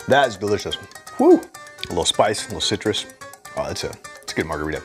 That is delicious. Woo! A little spice, a little citrus. Oh, it's a good margarita.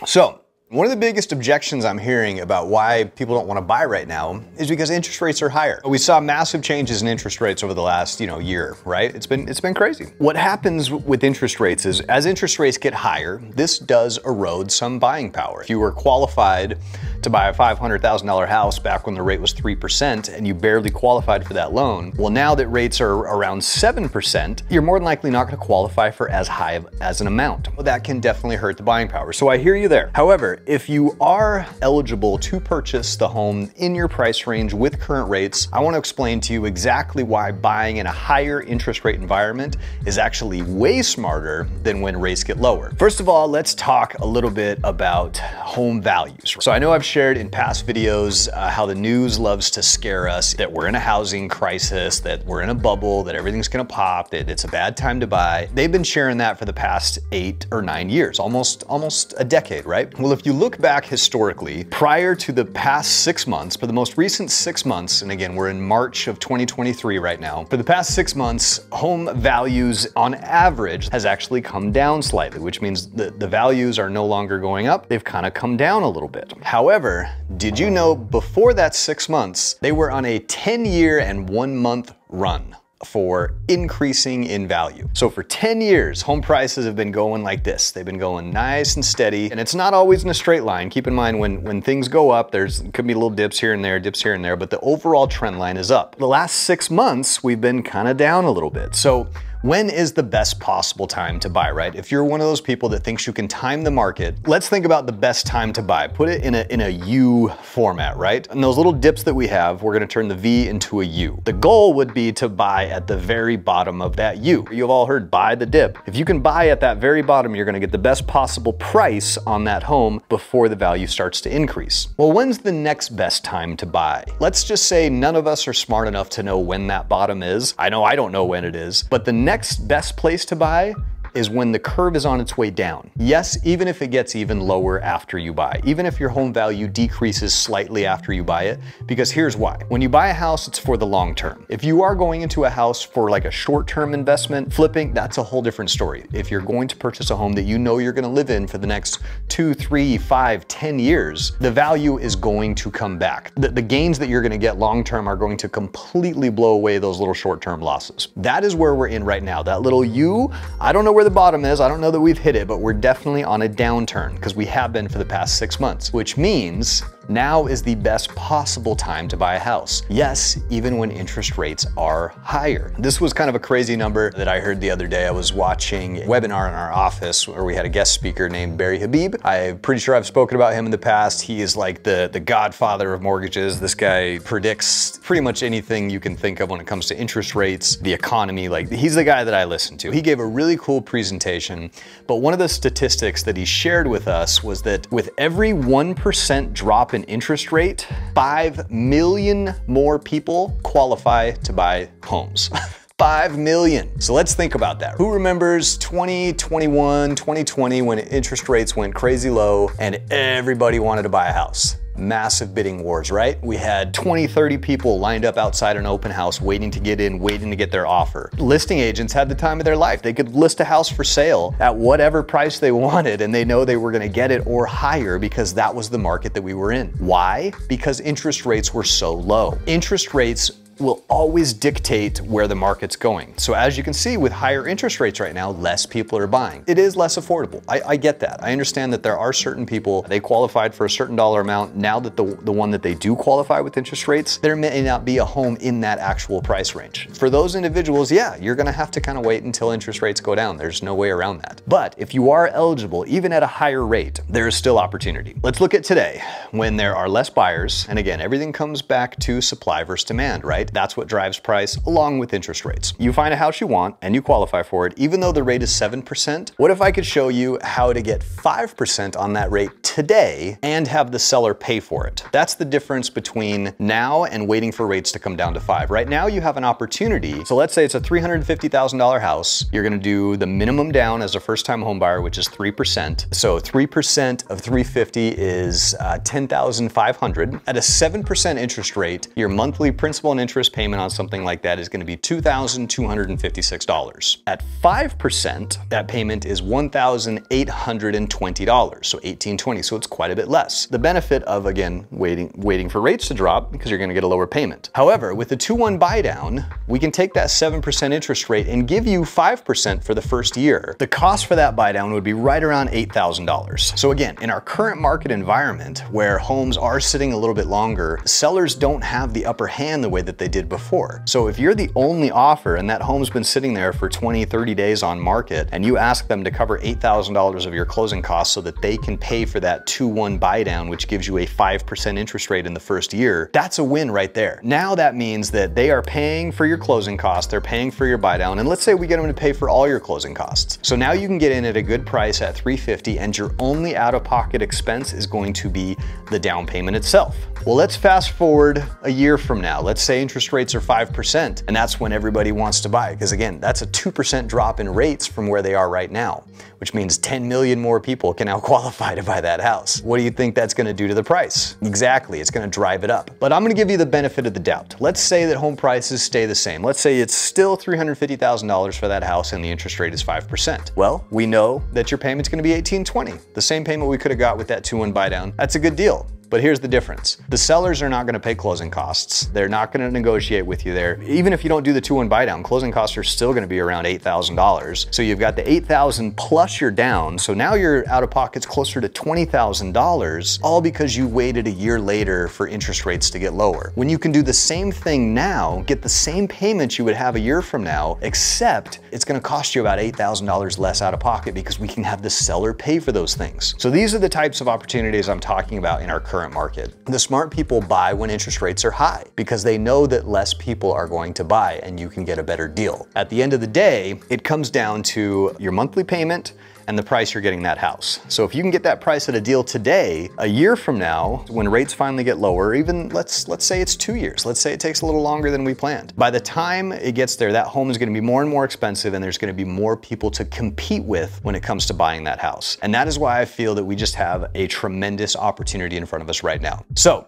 So, one of the biggest objections I'm hearing about why people don't want to buy right now is because interest rates are higher. We saw massive changes in interest rates over the last, year, right? It's been crazy. What happens with interest rates is as interest rates get higher, this does erode some buying power. If you were qualified to buy a $500,000 house back when the rate was 3% and you barely qualified for that loan, well, now that rates are around 7%, you're more than likely not going to qualify for as high as an amount. Well, that can definitely hurt the buying power. So I hear you there. However, if you are eligible to purchase the home in your price range with current rates, I want to explain to you exactly why buying in a higher interest rate environment is actually way smarter than when rates get lower. First of all, let's talk a little bit about home values. So I know I've shared in past videos how the news loves to scare us that we're in a housing crisis, that we're in a bubble, that everything's gonna pop, that it's a bad time to buy. They've been sharing that for the past 8 or 9 years, almost a decade, right? Well, if you look back historically, prior to the past 6 months, for the most recent 6 months, and again, we're in March of 2023 right now, for the past 6 months, home values on average has actually come down slightly, which means the values are no longer going up, they've kind of come down a little bit. However, did you know before that 6 months, they were on a 10-year and 1-month run for increasing in value. So for 10 years, home prices have been going like this. They've been going nice and steady, and it's not always in a straight line. Keep in mind when things go up, could be little dips here and there, but the overall trend line is up. The last 6 months, we've been kind of down a little bit. So when is the best possible time to buy, right? If you're one of those people that thinks you can time the market, let's think about the best time to buy. Put it in a U format, right? And those little dips that we have, we're gonna turn the V into a U. The goal would be to buy at the very bottom of that U. You've all heard buy the dip. If you can buy at that very bottom, you're gonna get the best possible price on that home before the value starts to increase. Well, when's the next best time to buy? Let's just say none of us are smart enough to know when that bottom is. I know I don't know when it is, but the next best place to buy is when the curve is on its way down. Yes, even if it gets even lower after you buy, even if your home value decreases slightly after you buy it, because here's why. When you buy a house, it's for the long term. If you are going into a house for like a short-term investment, flipping, that's a whole different story. If you're going to purchase a home that you know you're gonna live in for the next 2, 3, 5, 10 years, the value is going to come back. The gains that you're gonna get long-term are going to completely blow away those little short-term losses. That is where we're in right now. That little U, I don't know where the bottom is. I don't know that we've hit it, but we're definitely on a downturn because we have been for the past 6 months, which means now is the best possible time to buy a house. Yes, even when interest rates are higher. This was kind of a crazy number that I heard the other day. I was watching a webinar in our office where we had a guest speaker named Barry Habib. I'm pretty sure I've spoken about him in the past. He is like the godfather of mortgages. This guy predicts pretty much anything you can think of when it comes to interest rates, the economy. Like, he's the guy that I listen to. He gave a really cool presentation, but one of the statistics that he shared with us was that with every 1% drop in interest rate, 5 million more people qualify to buy homes. 5 million. So let's think about that. Who remembers 2021, 2020 when interest rates went crazy low and everybody wanted to buy a house? Massive bidding wars, right? We had 20, 30 people lined up outside an open house waiting to get in, waiting to get their offer. Listing agents had the time of their life. They could list a house for sale at whatever price they wanted, and they know they were gonna get it or higher because that was the market that we were in. Why? Because interest rates were so low. Interest rates will always dictate where the market's going. So as you can see, with higher interest rates right now, less people are buying. It is less affordable. I get that. I understand that there are certain people, they qualified for a certain dollar amount. Now that the one that they do qualify with interest rates, there may not be a home in that actual price range. For those individuals, yeah, you're gonna have to kind of wait until interest rates go down. There's no way around that. But if you are eligible, even at a higher rate, there is still opportunity. Let's look at today when there are less buyers. And again, everything comes back to supply versus demand, right? rate. That's what drives price, along with interest rates. You find a house you want and you qualify for it, even though the rate is 7%. What if I could show you how to get 5% on that rate today and have the seller pay for it? That's the difference between now and waiting for rates to come down to 5. Right now you have an opportunity. So let's say it's a $350,000 house. You're gonna do the minimum down as a first-time home buyer, which is 3%. So 3% of 350 is 10,500. At a 7% interest rate, your monthly principal and interest payment on something like that is gonna be $2,256. At 5%, that payment is $1,820, so $1,820, so it's quite a bit less. The benefit of, again, waiting for rates to drop because you're gonna get a lower payment. However, with the 2-1 buy down, we can take that 7% interest rate and give you 5% for the first year. The cost for that buy down would be right around $8,000. So again, in our current market environment where homes are sitting a little bit longer, sellers don't have the upper hand the way that they did before. So if you're the only offer and that home's been sitting there for 20, 30 days on market and you ask them to cover $8,000 of your closing costs so that they can pay for that 2-1 buy down, which gives you a 5% interest rate in the first year, that's a win right there. Now that means that they are paying for your closing costs, they're paying for your buy down, and let's say we get them to pay for all your closing costs. So now you can get in at a good price at $350 and your only out-of-pocket expense is going to be the down payment itself. Well, let's fast forward a year from now. Let's say interest rates are 5%, and that's when everybody wants to buy, because again, that's a 2% drop in rates from where they are right now, which means 10 million more people can now qualify to buy that house. What do you think that's gonna do to the price? Exactly, it's gonna drive it up. But I'm gonna give you the benefit of the doubt. Let's say that home prices stay the same. Let's say it's still $350,000 for that house and the interest rate is 5%. Well, we know that your payment's gonna be $1,820, the same payment we could have got with that 2-1 buy down. That's a good deal. But here's the difference. The sellers are not gonna pay closing costs. They're not gonna negotiate with you there. Even if you don't do the 2-1 buy down, closing costs are still gonna be around $8,000. So you've got the $8,000 plus your down. So now your out of pocket's closer to $20,000, all because you waited a year later for interest rates to get lower. When you can do the same thing now, get the same payments you would have a year from now, except it's gonna cost you about $8,000 less out of pocket because we can have the seller pay for those things. So these are the types of opportunities I'm talking about in our current market. The smart people buy when interest rates are high because they know that less people are going to buy and you can get a better deal. At the end of the day, it comes down to your monthly payment and the price you're getting that house. So if you can get that price at a deal today, a year from now, when rates finally get lower, even let's say it's 2 years, let's say it takes a little longer than we planned. By the time it gets there, that home is gonna be more and more expensive and there's gonna be more people to compete with when it comes to buying that house. And that is why I feel that we just have a tremendous opportunity in front of us right now. So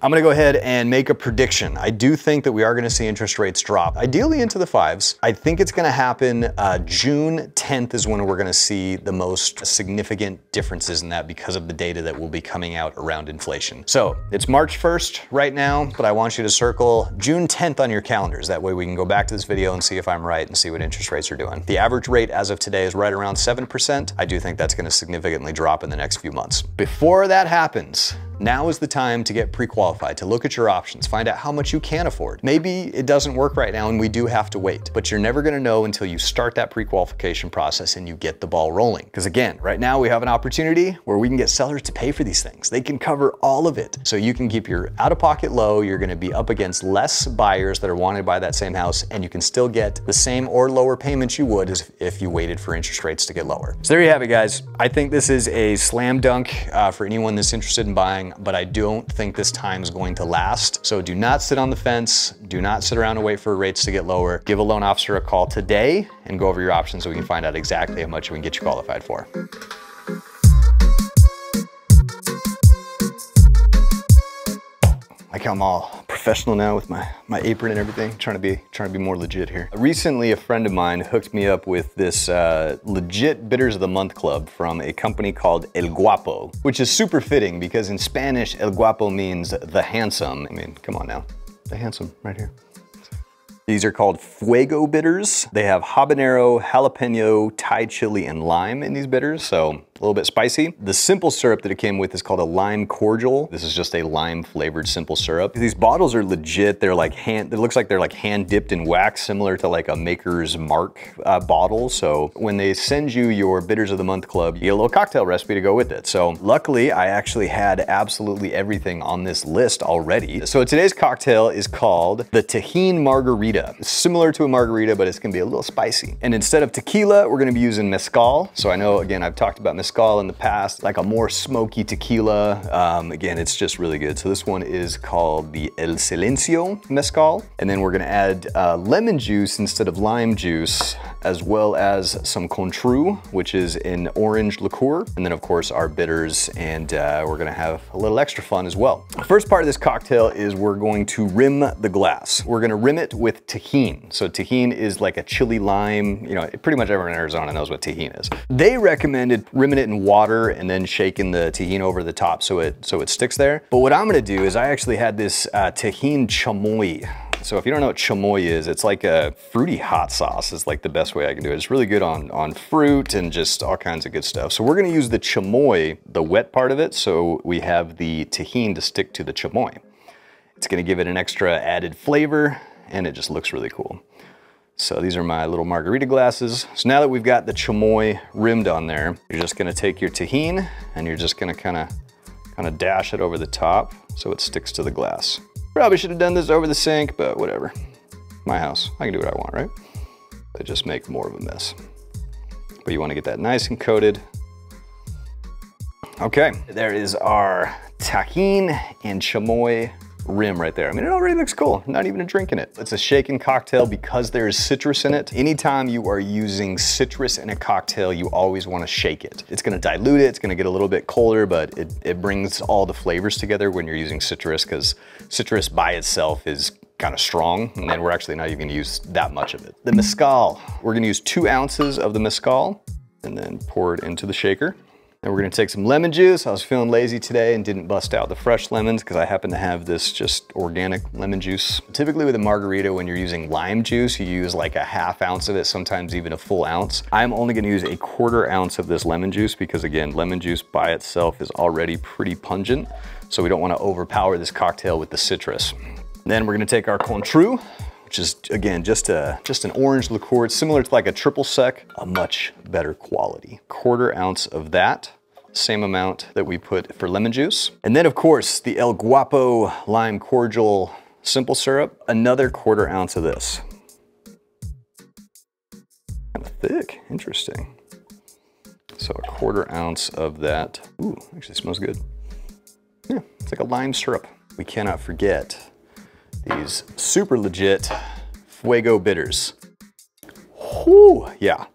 I'm gonna go ahead and make a prediction. I do think that we are gonna see interest rates drop, ideally into the 5s. I think it's gonna happen June 10th is when we're gonna see the most significant differences in that because of the data that will be coming out around inflation. So it's March 1st right now, but I want you to circle June 10th on your calendars. That way we can go back to this video and see if I'm right and see what interest rates are doing. The average rate as of today is right around 7%. I do think that's gonna significantly drop in the next few months. Before that happens, now is the time to get pre-qualified, to look at your options, find out how much you can afford. Maybe it doesn't work right now and we do have to wait, but you're never gonna know until you start that pre-qualification process and you get the ball rolling. Because again, right now we have an opportunity where we can get sellers to pay for these things. They can cover all of it. So you can keep your out-of-pocket low, you're gonna be up against less buyers that are wanting to buy that same house, and you can still get the same or lower payments you would as if you waited for interest rates to get lower. So there you have it, guys. I think this is a slam dunk for anyone that's interested in buying, but I don't think this time is going to last. So do not sit on the fence. Do not sit around and wait for rates to get lower. Give a loan officer a call today and go over your options so we can find out exactly how much we can get you qualified for. Like I'm all professional now with my apron and everything, trying to be more legit here. Recently, a friend of mine hooked me up with this legit Bidders of the Month club from a company called El Guapo, which is super fitting because in Spanish, El Guapo means the handsome. I mean, come on now, the handsome right here. These are called Fuego bitters. They have habanero, jalapeno, Thai chili, and lime in these bitters. So little bit spicy. The simple syrup that it came with is called a lime cordial. This is just a lime flavored simple syrup. These bottles are legit. They're like it looks like they're like hand dipped in wax, similar to like a Maker's Mark bottle. So when they send you your Bitters of the Month Club, you get a little cocktail recipe to go with it. So luckily I actually had absolutely everything on this list already. So today's cocktail is called the Tajin Margarita. It's similar to a margarita, but it's gonna be a little spicy. And instead of tequila, we're gonna be using mezcal. So I know, again, I've talked about mezcal in the past, like a more smoky tequila. Again, it's just really good. So this one is called the El Silencio mezcal. And then we're gonna add lemon juice instead of lime juice, as well as some contru, which is an orange liqueur. And then of course our bitters, and we're gonna have a little extra fun as well. The first part of this cocktail is we're going to rim the glass. We're gonna rim it with Tajin. So Tajin is like a chili lime, you know, pretty much everyone in Arizona knows what Tajin is. They recommended rimming it in water and then shaking the Tajin over the top so it sticks there. But what I'm gonna do is I actually had this Tajin chamoy. So if you don't know what chamoy is, it's like a fruity hot sauce is like the best way I can do it. It's really good on fruit and just all kinds of good stuff. So we're gonna use the chamoy, the wet part of it, so we have the Tajin to stick to the chamoy. It's gonna give it an extra added flavor, and it just looks really cool. So these are my little margarita glasses. So now that we've got the chamoy rimmed on there, you're just gonna take your Tajin and you're just gonna kinda dash it over the top so it sticks to the glass. Probably should have done this over the sink, but whatever. My house, I can do what I want, right? I just make more of a mess. But you wanna get that nice and coated. Okay, there is our Tajin and chamoy rim right there. I mean, it already looks cool. I'm not even a drink in it. It's a shaken cocktail because there's citrus in it. Anytime you are using citrus in a cocktail, you always want to shake it. It's going to dilute it. It's going to get a little bit colder, but it brings all the flavors together when you're using citrus, because citrus by itself is kind of strong, and then we're actually not even going to use that much of it. The mezcal. We're going to use 2 ounces of the mezcal and then pour it into the shaker. And we're gonna take some lemon juice. I was feeling lazy today and didn't bust out the fresh lemons because I happen to have this just organic lemon juice. Typically with a margarita, when you're using lime juice, you use like a ½ ounce of it, sometimes even a full ounce. I'm only gonna use a ¼ ounce of this lemon juice because, again, lemon juice by itself is already pretty pungent. So we don't wanna overpower this cocktail with the citrus. Then we're gonna take our contru, which is, again, just an orange liqueur. It's similar to like a triple sec, a much better quality. ¼ ounce of that, same amount that we put for lemon juice. And then of course, the El Guapo lime cordial simple syrup, another ¼ ounce of this. Kind of thick, interesting. So a ¼ ounce of that. Ooh, actually smells good. Yeah, it's like a lime syrup. We cannot forget these super legit Fuego bitters. Whew, yeah.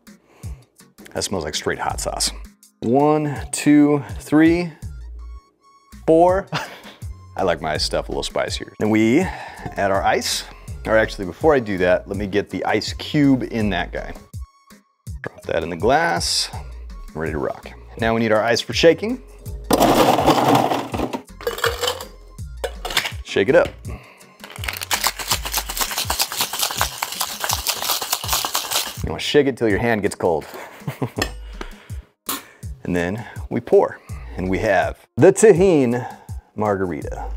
That smells like straight hot sauce. 1, 2, 3, 4. I like my stuff a little spicier. Then we add our ice. Or actually, before I do that, let me get the ice cube in that guy. Drop that in the glass. Ready to rock. Now we need our ice for shaking. Shake it up. You want to shake it till your hand gets cold. And then we pour. And we have the Tajin Margarita.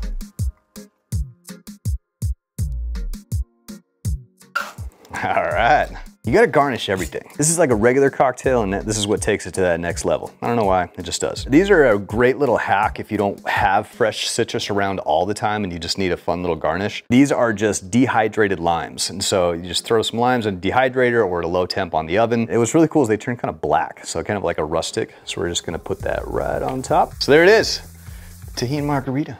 All right. You gotta garnish everything. This is like a regular cocktail, and this is what takes it to that next level. I don't know why, it just does. These are a great little hack if you don't have fresh citrus around all the time and you just need a fun little garnish. These are just dehydrated limes. And so you just throw some limes in a dehydrator or at a low temp on the oven. It was really cool is they turn kind of black, so kind of like a rustic. So we're just gonna put that right on top. So there it is, Tajin Margarita.